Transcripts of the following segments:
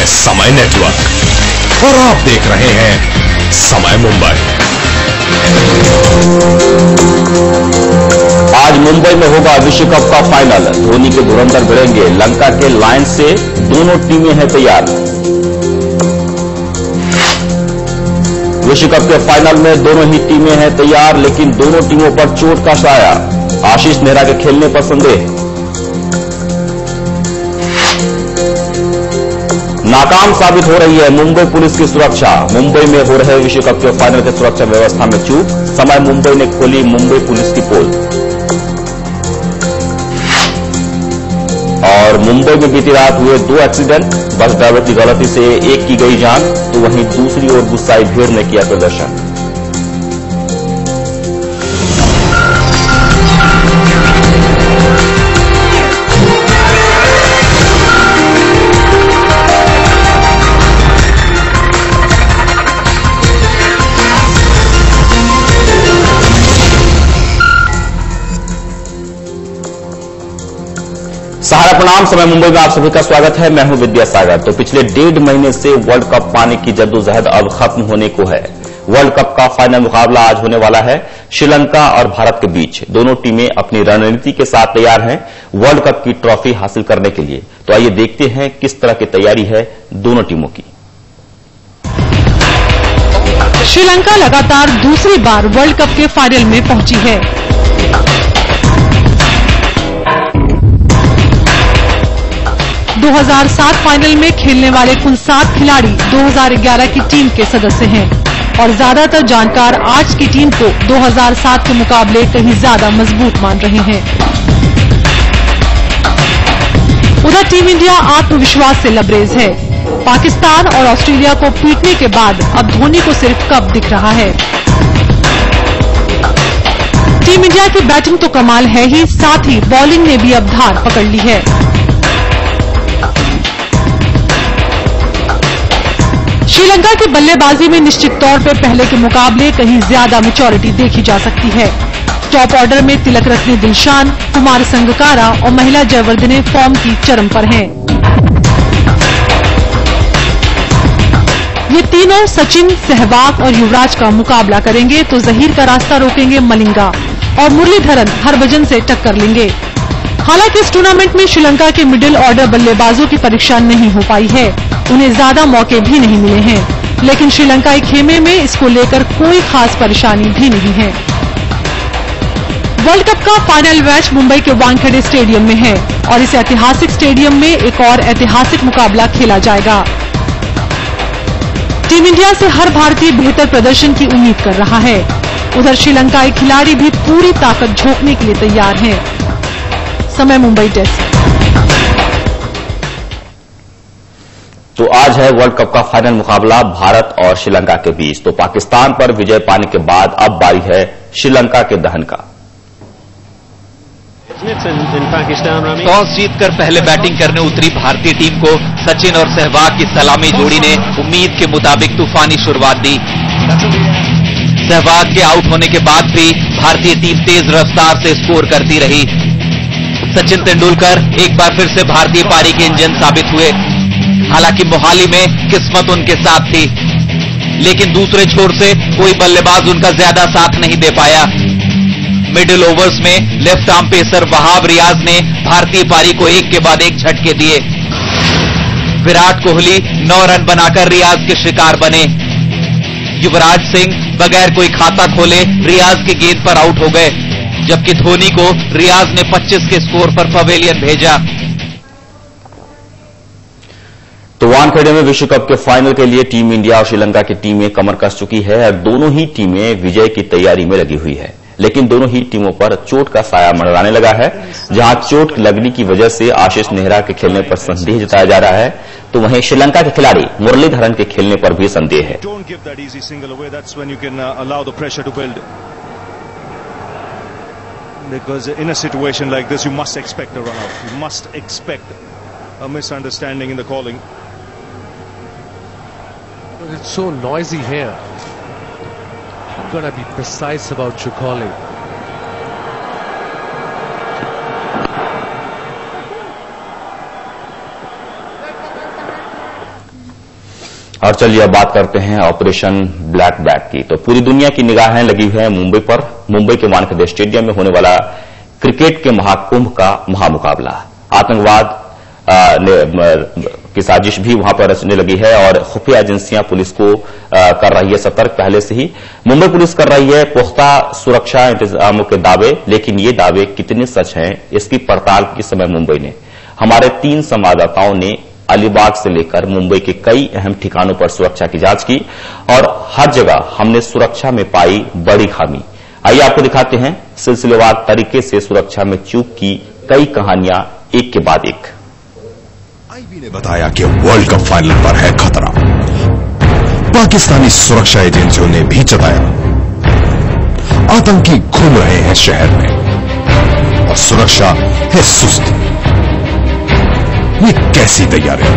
है समय नेटवर्क और आप देख रहे हैं समय मुंबई। आज मुंबई में होगा विश्व कप का फाइनल। धोनी के धुरंधर भिड़ेंगे लंका के लायंस से। दोनों टीमें हैं तैयार। विश्व कप के फाइनल में दोनों ही टीमें हैं तैयार, लेकिन दोनों टीमों पर चोट का साया। आशीष नेहरा के खेलने पर संदेह। नाकाम साबित हो रही है मुंबई पुलिस की सुरक्षा। मुंबई में हो रहे विश्व कप के फाइनल के सुरक्षा व्यवस्था में चूक। समय मुंबई ने खोली मुंबई पुलिस की पोल। और मुंबई में बीती रात हुए 2 एक्सीडेंट। बस ड्राइवर की गलती से एक की गई जान, तो वहीं दूसरी ओर गुस्साई भीड़ ने किया प्रदर्शन। सहारा प्रणाम। समय मुंबई में आप सभी का स्वागत है। मैं हूं विद्यासागर। तो पिछले 1.5 महीने से वर्ल्ड कप पाने की जद्दोजहद अब खत्म होने को है। वर्ल्ड कप का फाइनल मुकाबला आज होने वाला है श्रीलंका और भारत के बीच। दोनों टीमें अपनी रणनीति के साथ तैयार हैं वर्ल्ड कप की ट्रॉफी हासिल करने के लिए। तो आइए देखते हैं किस तरह की तैयारी है दोनों टीमों की। श्रीलंका लगातार दूसरी बार वर्ल्ड कप के फाइनल में पहुंची है। 2007 फाइनल में खेलने वाले कुल 7 खिलाड़ी 2011 की टीम के सदस्य हैं और ज्यादातर जानकार आज की टीम को 2007 के मुकाबले कहीं ज्यादा मजबूत मान रहे हैं। उधर टीम इंडिया आत्मविश्वास से लबरेज है। पाकिस्तान और ऑस्ट्रेलिया को पीटने के बाद अब धोनी को सिर्फ कप दिख रहा है। टीम इंडिया की बैटिंग तो कमाल है ही, साथ ही बॉलिंग ने भी अब धार पकड़ ली है। श्रीलंका की बल्लेबाजी में निश्चित तौर पर पहले के मुकाबले कहीं ज्यादा मैच्योरिटी देखी जा सकती है। टॉप ऑर्डर में तिलक रत्ने दिलशान, कुमार संगकारा और महिला जयवर्धने फॉर्म की चरम पर हैं। ये तीनों सचिन, सहवाग और युवराज का मुकाबला करेंगे तो जहीर का रास्ता रोकेंगे मलिंगा और मुरलीधरन हरभजन से टक्कर लेंगे। हालांकि इस टूर्नामेंट में श्रीलंका के मिडिल ऑर्डर बल्लेबाजों की परीक्षा नहीं हो पाई है। उन्हें ज्यादा मौके भी नहीं मिले हैं, लेकिन श्रीलंकाई खेमे में इसको लेकर कोई खास परेशानी भी नहीं है। वर्ल्ड कप का फाइनल मैच मुंबई के वानखेड़े स्टेडियम में है और इस ऐतिहासिक स्टेडियम में एक और ऐतिहासिक मुकाबला खेला जाएगा। टीम इंडिया से हर भारतीय बेहतर प्रदर्शन की उम्मीद कर रहा है। उधर श्रीलंकाई खिलाड़ी भी पूरी ताकत झोंकने के लिए तैयार हैं। समय मुंबई डेस्क। तो आज है वर्ल्ड कप का फाइनल मुकाबला भारत और श्रीलंका के बीच। तो पाकिस्तान पर विजय पाने के बाद अब बारी है श्रीलंका के दहन का। टॉस जीतकर पहले बैटिंग करने उतरी भारतीय टीम को सचिन और सहवाग की सलामी जोड़ी ने उम्मीद के मुताबिक तूफानी शुरुआत दी। सहवाग के आउट होने के बाद भी भारतीय टीम तेज रफ्तार से स्कोर करती रही। सचिन तेंदुलकर एक बार फिर से भारतीय पारी के इंजन साबित हुए। हालांकि मोहाली में किस्मत उनके साथ थी, लेकिन दूसरे छोर से कोई बल्लेबाज उनका ज्यादा साथ नहीं दे पाया। मिडिल ओवर्स में left arm pacer Wahab Riaz ने भारतीय पारी को एक के बाद एक झटके दिए। विराट कोहली 9 रन बनाकर रियाज के शिकार बने। युवराज सिंह बगैर कोई खाता खोले रियाज के गेंद पर आउट हो गए, जबकि धोनी को रियाज ने 25 के स्कोर पर पवेलियन भेजा। तो वानखेड़े में विश्व कप के फाइनल के लिए टीम इंडिया और श्रीलंका की टीमें कमर कस चुकी है और दोनों ही टीमें विजय की तैयारी में लगी हुई है। लेकिन दोनों ही टीमों पर चोट का साया मंडराने लगा है। जहां चोट लगने की वजह से आशीष नेहरा के खेलने पर संदेह जताया जा रहा है, तो वहीं श्रीलंका के खिलाड़ी मुरलीधरन के खेलने पर भी संदेह है। Because in a situation like this, you must expect a run-out. You must expect a misunderstanding in the calling. But it's so noisy here. You've got to be precise about your calling. और चलिए अब बात करते हैं operation black bag की। तो पूरी दुनिया की निगाहें लगी हुई हैं मुंबई पर। मुंबई के वानखेड़े स्टेडियम में होने वाला क्रिकेट के महाकुंभ का महामुकाबला। आतंकवाद की साजिश भी वहां पर रचने लगी है और खुफिया एजेंसियां पुलिस को कर रही है सतर्क। पहले से ही मुंबई पुलिस कर रही है पुख्ता सुरक्षा इंतजामों के दावे, लेकिन ये दावे कितने सच हैं इसकी पड़ताल की समय मुंबई ने। हमारे 3 संवाददाताओं ने अलीबाग से लेकर मुंबई के कई अहम ठिकानों पर सुरक्षा की जांच की और हर जगह हमने सुरक्षा में पाई बड़ी खामी। आइए आपको दिखाते हैं सिलसिलेवार तरीके से सुरक्षा में चूक की कई कहानियां एक के बाद एक। आईबी ने बताया कि वर्ल्ड कप फाइनल पर है खतरा। पाकिस्तानी सुरक्षा एजेंसियों ने भी जताया आतंकी घूम रहे हैं शहर में और सुरक्षा है सुस्त। ये कैसी तैयारी?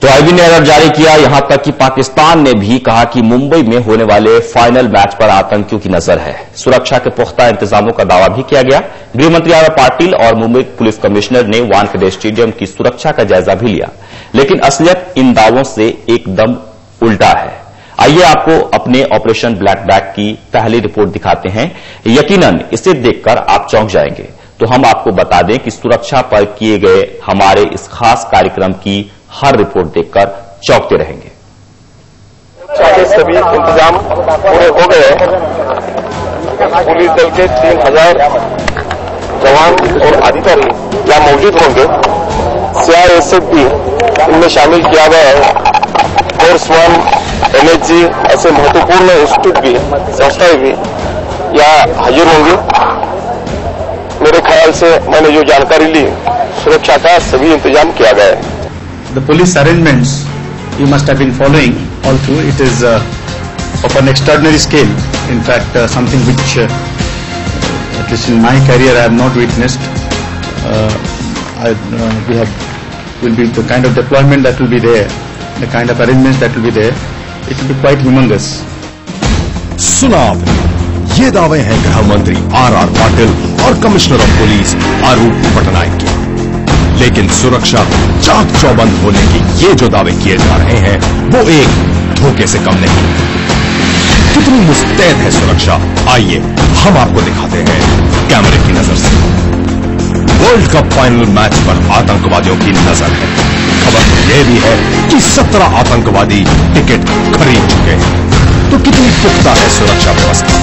तो आईबी ने अलर्ट जारी किया, यहां तक कि पाकिस्तान ने भी कहा कि मुंबई में होने वाले फाइनल मैच पर आतंकियों की नजर है। सुरक्षा के पुख्ता इंतजामों का दावा भी किया गया। गृह मंत्री आर पाटिल और मुंबई पुलिस कमिश्नर ने वानखेड़े स्टेडियम की सुरक्षा का जायजा भी लिया, लेकिन असलियत इन दावों से एकदम उल्टा है। आइए आपको अपने ऑपरेशन ब्लैक बैग की पहली रिपोर्ट दिखाते हैं। यकीनन इसे देखकर आप चौंक जाएंगे। तो हम आपको बता दें कि सुरक्षा पर किए गए हमारे इस खास कार्यक्रम की हर रिपोर्ट देखकर चौंकते रहेंगे। सुरक्षा के सभी इंतजाम पूरे हो गए हैं। पुलिस दल के 3000 जवान और अधिकारी यहाँ मौजूद होंगे। सीआईएसएफ भी इनमें शामिल किया गया है। फोर्स 1, एनएसजी ऐसे महत्वपूर्ण इंस्टीट्यूट भी, संस्थाएं भी यहाँ हाजिर होंगी। मेरे ख्याल से मैंने जो जानकारी ली, सुरक्षा का सभी इंतजाम किया गया है। The police arrangements you must have been following all through. It is of an extraordinary scale. In fact, something which, at least in my career, I have not witnessed. Will be the kind of deployment that will be there, the kind of arrangements that will be there. It will be quite humongous. सुना आपने, ये दावे हैं गृह मंत्री are Patil और commissioner of police आरूप Patnaik के। लेकिन सुरक्षा चाक चौबंद होने की ये जो दावे किए जा रहे हैं वो एक धोखे से कम नहीं। कितनी मुस्तैद है सुरक्षा, आइए हम आपको दिखाते हैं कैमरे की नजर से। वर्ल्ड कप फाइनल मैच पर आतंकवादियों की नजर है। खबर यह भी है कि 17 आतंकवादी टिकट खरीद चुके हैं। तो कितनी पुख्ता है सुरक्षा व्यवस्था,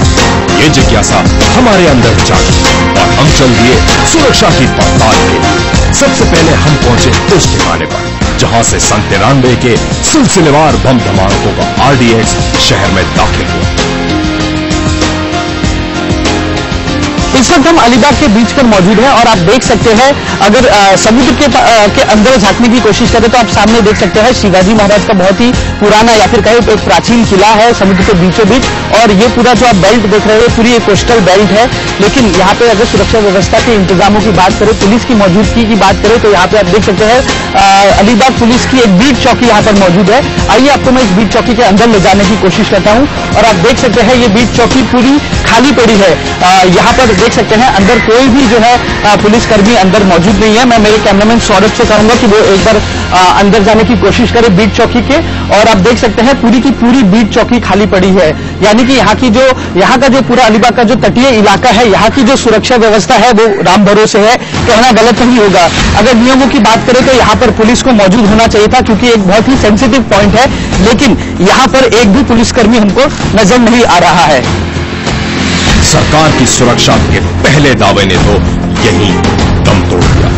ये जिज्ञासा हमारे अंदर जागी और हम चल दिए सुरक्षा की पड़ताल के लिए। सबसे पहले हम पहुंचे उस ठिकाने पर जहां से सन 93 के सिलसिलेवार बम धमाकों का आरडीएक्स शहर में दाखिल हुआ। इस वक्त हम अलीबाग के बीच पर मौजूद हैं और आप देख सकते हैं, अगर समुद्र के अंदर झांकने की कोशिश करें तो आप सामने देख सकते हैं शिवाजी महाराज का बहुत ही पुराना या फिर कहे एक प्राचीन किला है समुद्र के बीचों बीच। और ये पूरा जो आप बेल्ट देख रहे हैं पूरी एक कोस्टल बेल्ट है। लेकिन यहाँ पे अगर सुरक्षा व्यवस्था के इंतजामों की बात करें, पुलिस की मौजूदगी की बात करें, तो यहाँ पे आप देख सकते हैं अलीबाग पुलिस की एक बीट चौकी यहाँ पर मौजूद है। आइए आपको मैं इस बीट चौकी के अंदर ले जाने की कोशिश करता हूँ और आप देख सकते हैं ये बीट चौकी पूरी खाली पड़ी है। यहाँ पर देख सकते हैं अंदर कोई भी जो है पुलिसकर्मी अंदर मौजूद नहीं है। मैं मेरे कैमरामैन सौरभ से कहूंगा कि वो एक बार अंदर जाने की कोशिश करे बीट चौकी के। और आप देख सकते हैं पूरी की पूरी बीट चौकी खाली पड़ी है। यानी कि यहाँ का जो पूरा अलीबाग का जो तटीय इलाका है, यहाँ की जो सुरक्षा व्यवस्था है वो राम भरोसे है, कहना गलत नहीं होगा। अगर नियमों की बात करें तो यहाँ पर पुलिस को मौजूद होना चाहिए था, क्योंकि एक बहुत ही सेंसिटिव पॉइंट है। लेकिन यहाँ पर एक भी पुलिसकर्मी हमको नजर नहीं आ रहा है। सरकार की सुरक्षा के पहले दावे ने तो यही दम तोड़ दिया।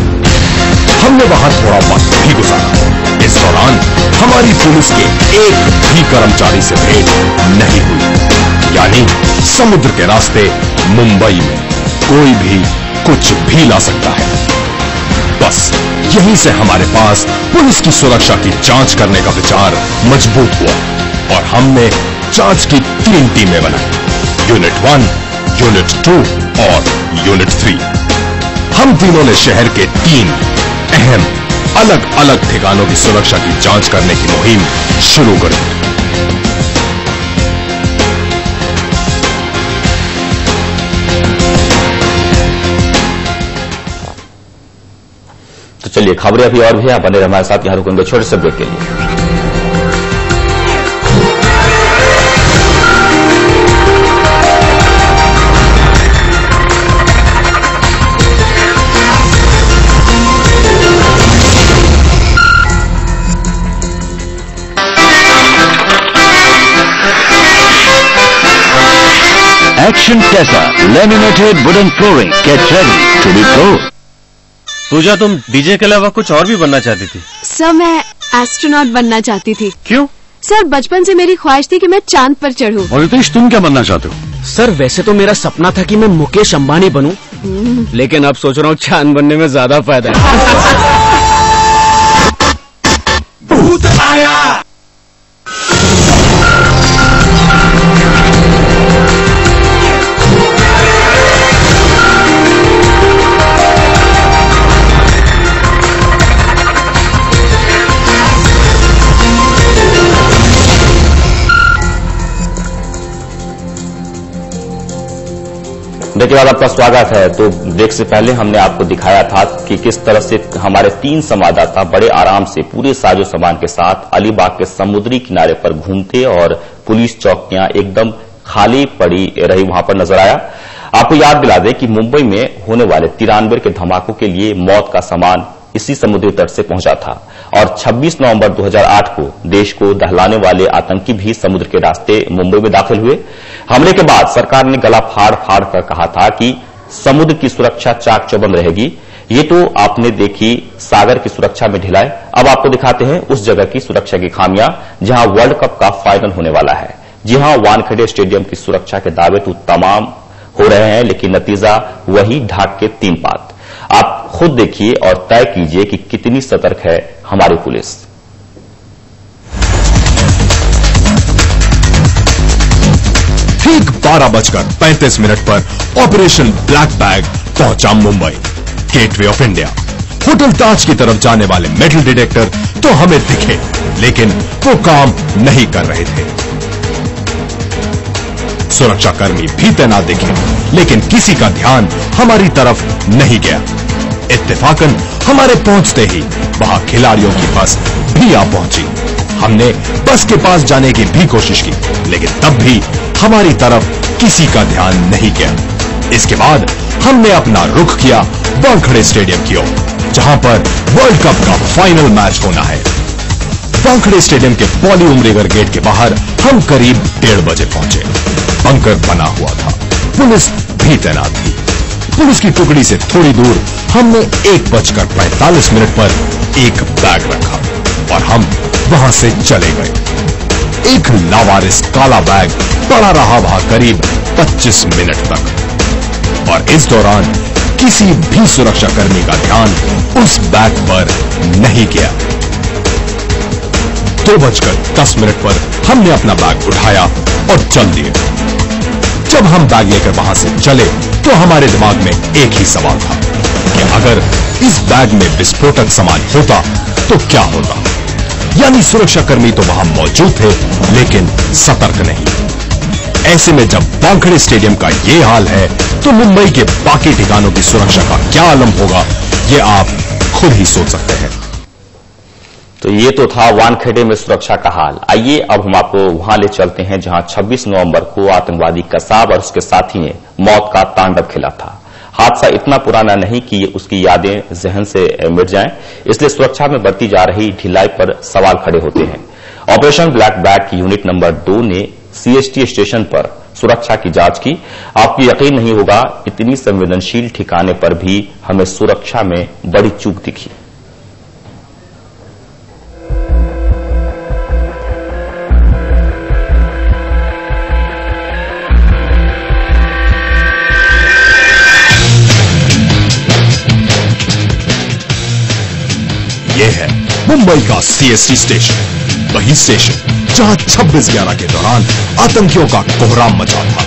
हमने वहां थोड़ा वक्त भी गुजारा। इस दौरान हमारी पुलिस के एक भी कर्मचारी से भेंट नहीं हुई। यानी समुद्र के रास्ते मुंबई में कोई भी कुछ भी ला सकता है। बस यहीं से हमारे पास पुलिस की सुरक्षा की जांच करने का विचार मजबूत हुआ और हमने जांच की 3 टीमें बनाई, यूनिट 1, यूनिट 2 और यूनिट 3। हम तीनों ने शहर के 3 अहम अलग अलग ठिकानों की सुरक्षा की जांच करने की मुहिम शुरू कर दी। तो चलिए खबरें अभी और भी है, बने हमारे साथ, यहां रुकेंगे छोटे से ब्रेक के लिए। Action Tessa laminated wooden flooring get ready to be poured. पूजा, तुम डीजे के अलावा कुछ और भी बनना चाहती थी? सर, मैं एस्ट्रोनॉट बनना चाहती थी। क्यों? सर, बचपन से मेरी ख्वाहिश थी कि मैं चांद पर चढ़ूं। और रितेश, तुम क्या बनना चाहते हो? सर, वैसे तो मेरा सपना था कि मैं मुकेश अंबानी बनूं, लेकिन अब सोच रहा हूँ चांद बनने में ज्यादा फायदा है। भूत आया। ब्रेक के बाद आपका स्वागत है। तो ब्रेक से पहले हमने आपको दिखाया था कि किस तरह से हमारे 3 संवाददाता बड़े आराम से पूरे साजो सामान के साथ अलीबाग के समुद्री किनारे पर घूमते और पुलिस चौकियां एकदम खाली पड़ी रही वहां पर नजर आया। आपको याद दिला दें कि मुंबई में होने वाले 93 के धमाकों के लिए मौत का सामान इसी समुद्री तट से पहुंचा था और 26 नवंबर 2008 को देश को दहलाने वाले आतंकी भी समुद्र के रास्ते मुंबई में दाखिल हुए। हमले के बाद सरकार ने गला फाड़ फाड़ कर कहा था कि समुद्र की सुरक्षा चाक चौबंद रहेगी। ये तो आपने देखी सागर की सुरक्षा में ढिलाई, अब आपको दिखाते हैं उस जगह की सुरक्षा की खामियां जहां वर्ल्ड कप का फाइनल होने वाला है। जी हां, वानखेड़े स्टेडियम की सुरक्षा के दावे तो तमाम हो रहे हैं, लेकिन नतीजा वही ढाक के 3 पात। आप खुद देखिए और तय कीजिए कि कितनी सतर्क है हमारी पुलिस। ठीक 12:35 पर ऑपरेशन ब्लैक बैग पहुंचा Mumbai, gateway of India. Hotel Taj की तरफ जाने वाले मेटल डिटेक्टर तो हमें दिखे, लेकिन वो काम नहीं कर रहे थे। सुरक्षाकर्मी भी तैनात दिखे, लेकिन किसी का ध्यान हमारी तरफ नहीं गया। इत्तेफाकन हमारे पहुंचते ही वहां खिलाड़ियों की बस भी आ पहुंची। हमने बस के पास जाने की भी कोशिश की, लेकिन तब भी हमारी तरफ किसी का ध्यान नहीं गया। इसके बाद हमने अपना रुख किया वानखेड़े स्टेडियम की ओर, जहां पर वर्ल्ड कप का फाइनल मैच होना है। वानखेड़े स्टेडियम के पॉली उमरीगर गेट के बाहर हम करीब 1:30 बजे पहुंचे। बंकर बना हुआ था, पुलिस भी तैनात थी। पुलिस की टुकड़ी से थोड़ी दूर हमने 1:45 पर एक बैग रखा और हम वहां से चले गए। एक लावारिस काला बैग पड़ा रहा वहां करीब 25 मिनट तक और इस दौरान किसी भी सुरक्षाकर्मी का ध्यान उस बैग पर नहीं गया। 2:10 पर हमने अपना बैग उठाया और चल दिए। जब हम बैग लेकर वहां से चले तो हमारे दिमाग में एक ही सवाल था कि अगर इस बैग में विस्फोटक सामान होता तो क्या होता। यानी सुरक्षाकर्मी तो वहां मौजूद थे, लेकिन सतर्क नहीं। ऐसे में जब वानखेड़े स्टेडियम का ये हाल है तो मुंबई के बाकी ठिकानों की सुरक्षा का क्या आलम होगा, ये आप खुद ही सोच सकते हैं। तो ये तो था वानखेड़े में सुरक्षा का हाल। आइए अब हम आपको वहां ले चलते हैं जहां 26 नवंबर को आतंकवादी कसाब और उसके साथी ने मौत का तांडव खेला था। हादसा इतना पुराना नहीं कि उसकी यादें जहन से मिट जाएं, इसलिए सुरक्षा में बरती जा रही ढिलाई पर सवाल खड़े होते हैं। ऑपरेशन ब्लैक बैग की यूनिट नंबर 2 ने सीएसटी स्टेशन पर सुरक्षा की जांच की। आपको यकीन नहीं होगा, इतनी संवेदनशील ठिकाने पर भी हमें सुरक्षा में बड़ी चूक दिखी। यह है मुंबई का सीएसटी स्टेशन, वही स्टेशन जहां 26/11 के दौरान आतंकियों का कोहराम मचा था।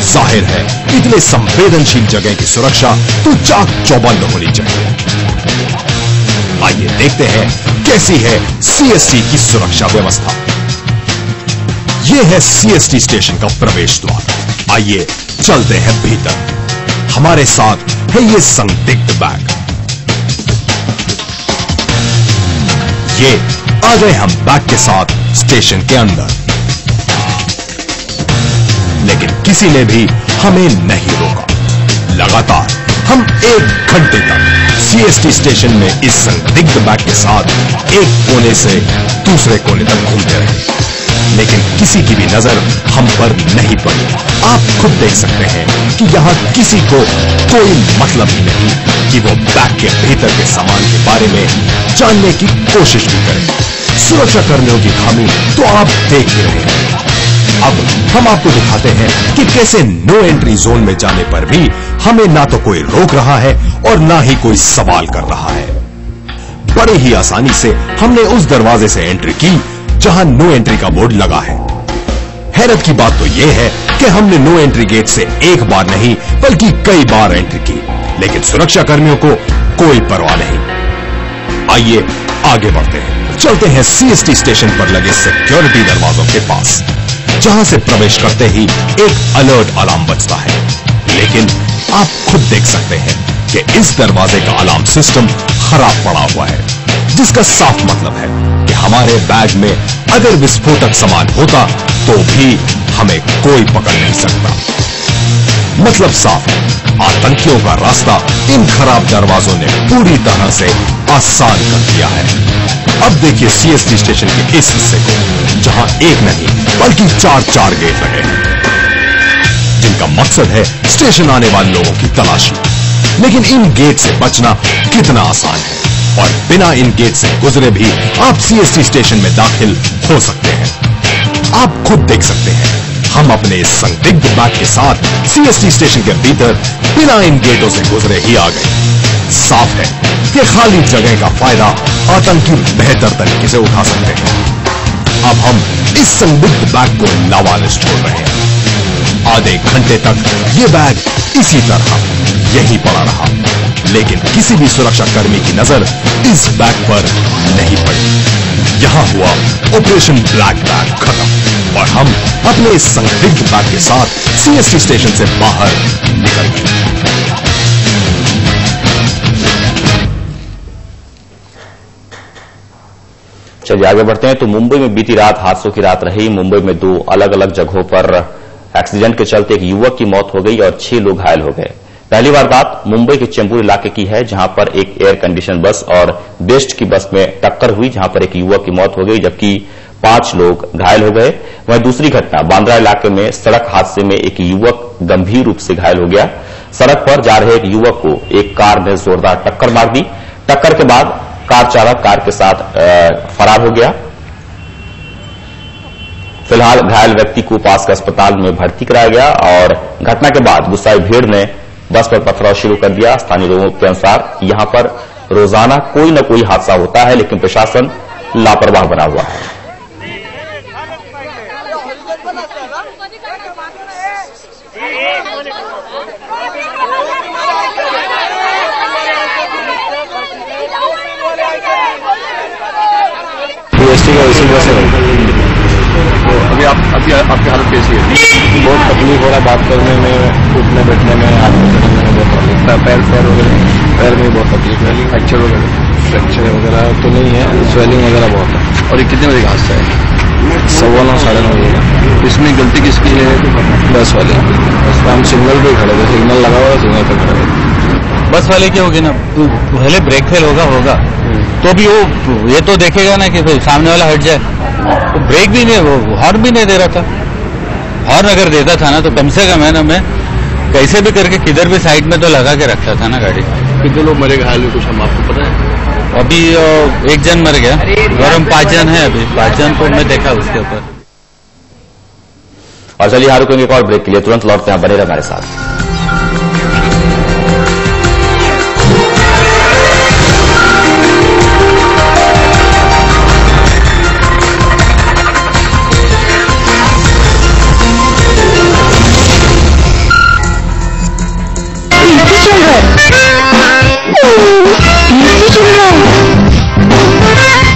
जाहिर है इतने संवेदनशील जगह की सुरक्षा तो चाक चौबंद होनी चाहिए। आइए देखते हैं कैसी है सीएसटी की सुरक्षा व्यवस्था। यह है सीएसटी स्टेशन का प्रवेश द्वार। आइए चलते हैं भीतर। हमारे साथ है ये संदिग्ध बैग। ये आ गए हम बैग के साथ स्टेशन के अंदर, लेकिन किसी ने भी हमें नहीं रोका। लगातार हम 1 घंटे तक सीएसटी स्टेशन में इस संदिग्ध बैग के साथ एक कोने से दूसरे कोने तक घूमते रहे, लेकिन किसी की भी नजर हम पर नहीं पड़ी। आप खुद देख सकते हैं कि यहां किसी को कोई मतलब ही नहीं कि वो बैग के भीतर के सामान के बारे में जानने की कोशिश भी करें। सुरक्षा कर्मियों की खामी तो आप देख ही रहे हैं। अब हम आपको दिखाते हैं कि कैसे नो एंट्री जोन में जाने पर भी हमें ना तो कोई रोक रहा है और ना ही कोई सवाल कर रहा है। बड़े ही आसानी से हमने उस दरवाजे से एंट्री की जहां नो एंट्री का बोर्ड लगा है। हैरत की बात तो यह है कि हमने नो एंट्री गेट से एक बार नहीं बल्कि कई बार एंट्री की, लेकिन सुरक्षा कर्मियों को कोई परवाह नहीं। आइए आगे बढ़ते हैं, चलते हैं सीएसटी स्टेशन पर लगे सिक्योरिटी दरवाजों के पास, जहां से प्रवेश करते ही एक अलर्ट अलार्म बजता है। लेकिन आप खुद देख सकते हैं कि इस दरवाजे का अलार्म सिस्टम खराब पड़ा हुआ है, जिसका साफ मतलब है कि हमारे बैग में अगर विस्फोटक सामान होता तो भी हमें कोई पकड़ नहीं सकता। मतलब साफ है, आतंकियों का रास्ता इन खराब दरवाजों ने पूरी तरह से आसान कर दिया है। अब देखिए सीएसटी स्टेशन के इस हिस्से को, जहां एक नहीं बल्कि 4 गेट लगे हैं, जिनका मकसद है स्टेशन आने वाले लोगों की तलाशी। लेकिन इन गेट से बचना कितना आसान है, और बिना इन गेट से गुजरे भी आप सीएसटी स्टेशन में दाखिल हो सकते हैं। आप खुद देख सकते हैं, हम अपने इस संदिग्ध बैग के साथ सीएसटी स्टेशन के भीतर बिना इन गेटों से गुजरे ही आ गए। साफ है कि खाली जगह का फायदा आतंकी बेहतर तरीके से उठा सकते हैं। अब हम इस संदिग्ध बैग को लावारिस छोड़ रहे हैं। आधे घंटे तक ये बैग इसी तरह यहीं पड़ा रहा, लेकिन किसी भी सुरक्षा कर्मी की नजर इस बैग पर नहीं पड़ी। यहां हुआ ऑपरेशन ब्लैक बैग खत्म और हम अपने इस संदिग्ध बैग के साथ सीएसटी स्टेशन से बाहर निकल गए। चलिए आगे बढ़ते हैं। तो मुंबई में बीती रात हादसों की रात रही। मुंबई में 2 अलग अलग जगहों पर एक्सीडेंट के चलते एक युवक की मौत हो गई और 6 लोग घायल हो गए। पहली वारदात मुंबई के चेंबूर इलाके की है, जहां पर एक एयर कंडीशन बस और बेस्ट की बस में टक्कर हुई, जहां पर एक युवक की मौत हो गई जबकि 5 लोग घायल हो गए। वहीं दूसरी घटना बांद्रा इलाके में सड़क हादसे में एक युवक गंभीर रूप से घायल हो गया। सड़क पर जा रहे एक युवक को एक कार ने जोरदार टक्कर मार दी। टक्कर के बाद कार चालक कार के साथ फरार हो गया। फिलहाल घायल व्यक्ति को पास के अस्पताल में भर्ती कराया गया और घटना के बाद गुस्साई भीड़ ने बस पर पथराव शुरू कर दिया। स्थानीय लोगों के अनुसार यहां पर रोजाना कोई न कोई हादसा होता है, लेकिन प्रशासन लापरवाह बना हुआ है। अभी आपकी हालत कैसी है? बहुत तकलीफ हो रहा है, बात करने में, उठने बैठने में, आदमी चलने में बहुत तकलीफ है। पैर में बहुत तकलीफ है। फ्रैक्चर वगैरह तो नहीं है, स्वेलिंग वगैरह बहुत है। और ये कितने बजे का हादसा है? 9:15 साढ़े 9 बजे। इसमें गलती किसकी है? बस वाले। बस हम सिग्नल पे खड़े थे, सिग्नल लगा हुआ, सिग्नल पे खड़े थे। बस वाले क्या होगी ना, पहले ब्रेक फेल होगा तो भी वो ये तो देखेगा ना कि भाई सामने वाला हट जाए, तो ब्रेक भी नहीं, वो हॉर्न भी नहीं दे रहा था। हॉर्न अगर देता था ना तो कम से कम है ना, मैं कैसे भी करके किधर भी साइड में तो लगा के रखता था ना गाड़ी। कितने लोग मरे घायल हुए कुछ हम आपको पता है? अभी 1 जन मर गया और हम 5 जन है। अभी 5 जन को मैं देखा उसके ऊपर। और चलिए यहाँ रुकेंगे एक और ब्रेक के लिए, तुरंत लौटते हैं, बने रहे हमारे साथ।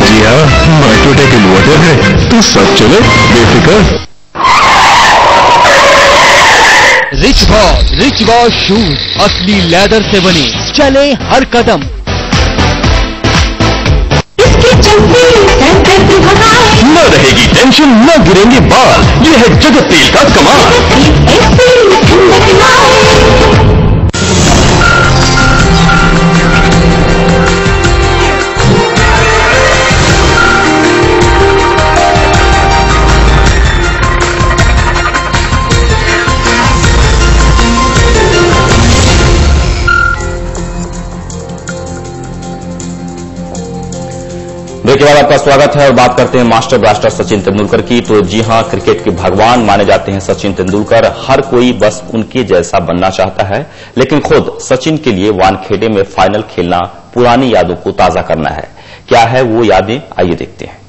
जी हाँ, माइक्रोटेक इन्वर्टर है तो सब चले बेफिक्र। रिच बॉल शूज असली लेदर से बने, चले हर कदम। न रहेगी टेंशन, न गिरेंगे बाल, ये है जगत तेल का कमाल। ब्रेक के बाद आपका स्वागत है और बात करते हैं मास्टर ब्लास्टर सचिन तेंदुलकर की। तो जी हां, क्रिकेट के भगवान माने जाते हैं सचिन तेंदुलकर। हर कोई बस उनके जैसा बनना चाहता है, लेकिन खुद सचिन के लिए वानखेड़े में फाइनल खेलना पुरानी यादों को ताजा करना है। क्या है वो यादें, आइए देखते हैं।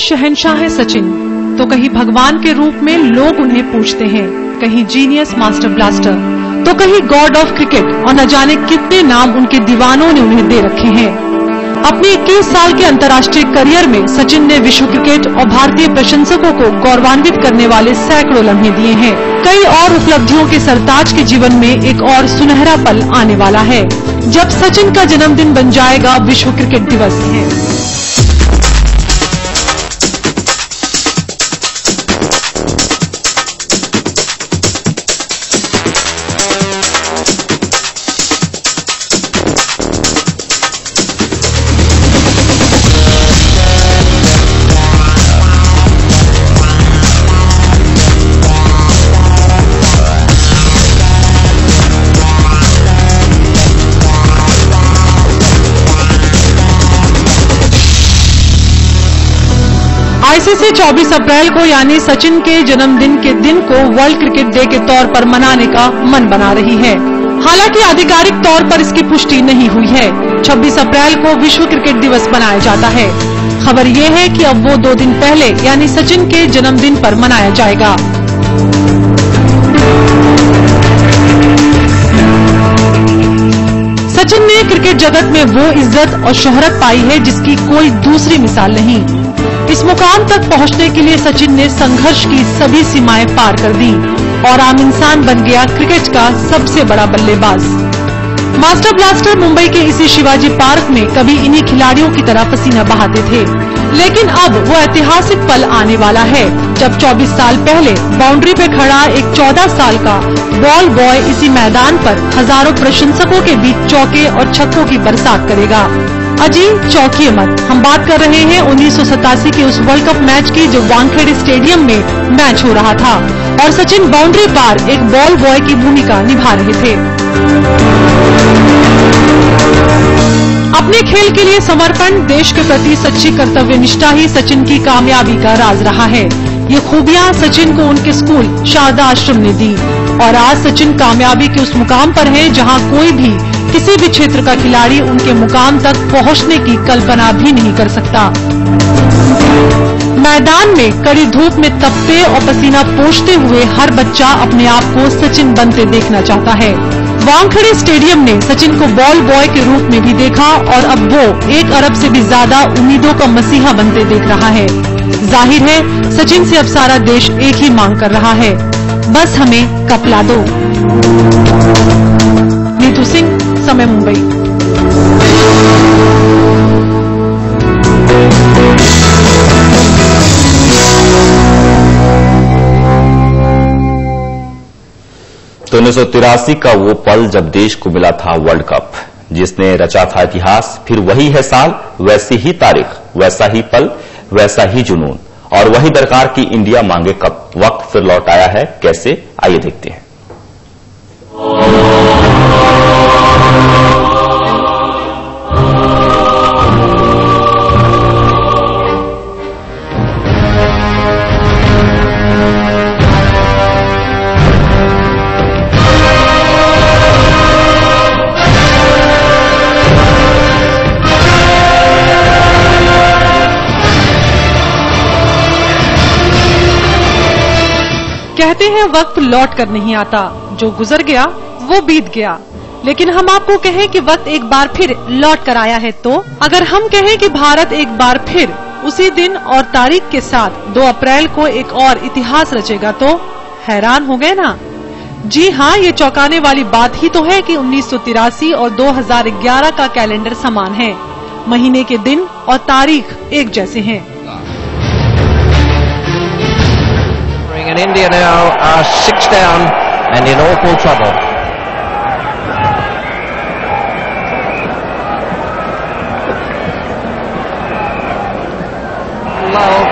शहंशाह है सचिन, तो कहीं भगवान के रूप में लोग उन्हें पूछते हैं, कहीं जीनियस मास्टर ब्लास्टर, तो कहीं गॉड ऑफ क्रिकेट, और न जाने कितने नाम उनके दीवानों ने उन्हें दे रखे हैं। अपने 21 साल के अंतर्राष्ट्रीय करियर में सचिन ने विश्व क्रिकेट और भारतीय प्रशंसकों को गौरवान्वित करने वाले सैकड़ों लम्हे दिए हैं। कई और उपलब्धियों के सरताज के जीवन में एक और सुनहरा पल आने वाला है, जब सचिन का जन्मदिन बन जाएगा विश्व क्रिकेट दिवस है। आईसीसी 24 अप्रैल को यानी सचिन के जन्मदिन के दिन को वर्ल्ड क्रिकेट डे के तौर पर मनाने का मन बना रही है। हालांकि आधिकारिक तौर पर इसकी पुष्टि नहीं हुई है। 26 अप्रैल को विश्व क्रिकेट दिवस मनाया जाता है। खबर ये है कि अब वो 2 दिन पहले यानी सचिन के जन्मदिन पर मनाया जाएगा। सचिन ने क्रिकेट जगत में वो इज्जत और शोहरत पाई है जिसकी कोई दूसरी मिसाल नहीं। इस मुकाम तक पहुंचने के लिए सचिन ने संघर्ष की सभी सीमाएं पार कर दी और आम इंसान बन गया क्रिकेट का सबसे बड़ा बल्लेबाज। मास्टर ब्लास्टर मुंबई के इसी शिवाजी पार्क में कभी इन्हीं खिलाड़ियों की तरह पसीना बहाते थे, लेकिन अब वो ऐतिहासिक पल आने वाला है जब 24 साल पहले बाउंड्री पे खड़ा एक 14 साल का बॉल बॉय इसी मैदान पर हजारों प्रशंसकों के बीच चौके और छक्कों की बरसात करेगा। अजी चौंकिए मत, हम बात कर रहे हैं 1987 के उस वर्ल्ड कप मैच की जो वानखेड़े स्टेडियम में मैच हो रहा था और सचिन बाउंड्री पार एक बॉल बॉय की भूमिका निभा रहे थे। अपने खेल के लिए समर्पण, देश के प्रति सच्ची कर्तव्य निष्ठा ही सचिन की कामयाबी का राज रहा है। ये खूबियां सचिन को उनके स्कूल शारदा आश्रम ने दी और आज सचिन कामयाबी के उस मुकाम पर है जहां कोई भी किसी भी क्षेत्र का खिलाड़ी उनके मुकाम तक पहुंचने की कल्पना भी नहीं कर सकता। मैदान में कड़ी धूप में तपते और पसीना पोंछते हुए हर बच्चा अपने आप को सचिन बनते देखना चाहता है। वानखेड़े स्टेडियम ने सचिन को बॉल बॉय के रूप में भी देखा और अब वो 1 अरब से भी ज्यादा उम्मीदों का मसीहा बनते देख रहा है। जाहिर है सचिन से अब सारा देश एक ही मांग कर रहा है, बस हमें कप ला दो। नीतू सिंह, समय मुंबई। तो 1983 का वो पल जब देश को मिला था वर्ल्ड कप, जिसने रचा था इतिहास। फिर वही है साल, वैसी ही तारीख, वैसा ही पल, वैसा ही जुनून और वही दरकार की इंडिया मांगे कप। वक्त फिर लौट आया है, कैसे, आइए देखते हैं। कहते हैं वक्त लौट कर नहीं आता, जो गुजर गया वो बीत गया। लेकिन हम आपको कहें कि वक्त एक बार फिर लौट कर आया है, तो अगर हम कहें कि भारत एक बार फिर उसी दिन और तारीख के साथ 2 अप्रैल को एक और इतिहास रचेगा, तो हैरान हो गए ना? जी हाँ, ये चौंकाने वाली बात ही तो है कि 1983 और 2011 का कैलेंडर समान है। महीने के दिन और तारीख एक जैसे हैं। And India now are 6 down and in awful trouble. Lull,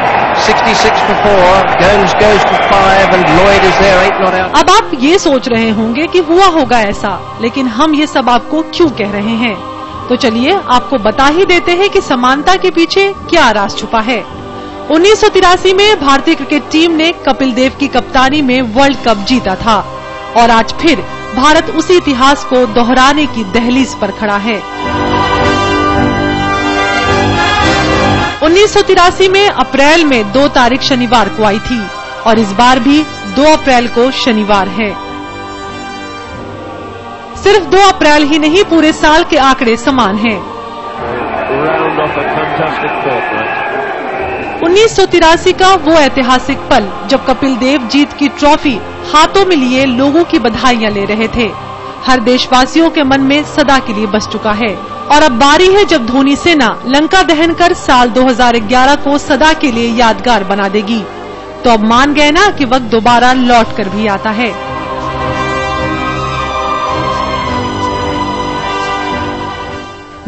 66 for 4. Jones goes for 5 and Lloyd is there, 8 not out. अब आप ये सोच रहे होंगे कि हुआ होगा ऐसा, लेकिन हम ये सब आपको क्यों कह रहे हैं? तो चलिए आपको बता ही देते हैं कि समानता के पीछे क्या राज छुपा है। 1983 में भारतीय क्रिकेट टीम ने कपिल देव की कप्तानी में वर्ल्ड कप जीता था और आज फिर भारत उसी इतिहास को दोहराने की दहलीज पर खड़ा है। 1983 में अप्रैल में 2 तारीख शनिवार को आई थी और इस बार भी 2 अप्रैल को शनिवार है। सिर्फ 2 अप्रैल ही नहीं, पूरे साल के आंकड़े समान हैं। 1983 का वो ऐतिहासिक पल जब कपिल देव जीत की ट्रॉफी हाथों में लिए लोगों की बधाइयां ले रहे थे, हर देशवासियों के मन में सदा के लिए बस चुका है। और अब बारी है जब धोनी सेना लंका दहन कर साल 2011 को सदा के लिए यादगार बना देगी। तो अब मान गए ना कि वक्त दोबारा लौट कर भी आता है।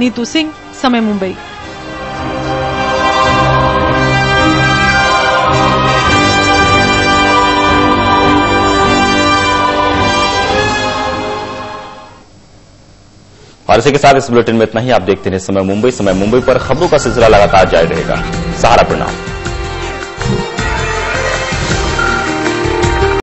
नीतू सिंह, समय मुंबई। और इसी के साथ इस बुलेटिन में इतना ही। आप देखते रहिए समय मुंबई पर खबरों का सिलसिला लगातार जारी रहेगा। सहारा प्रणाम।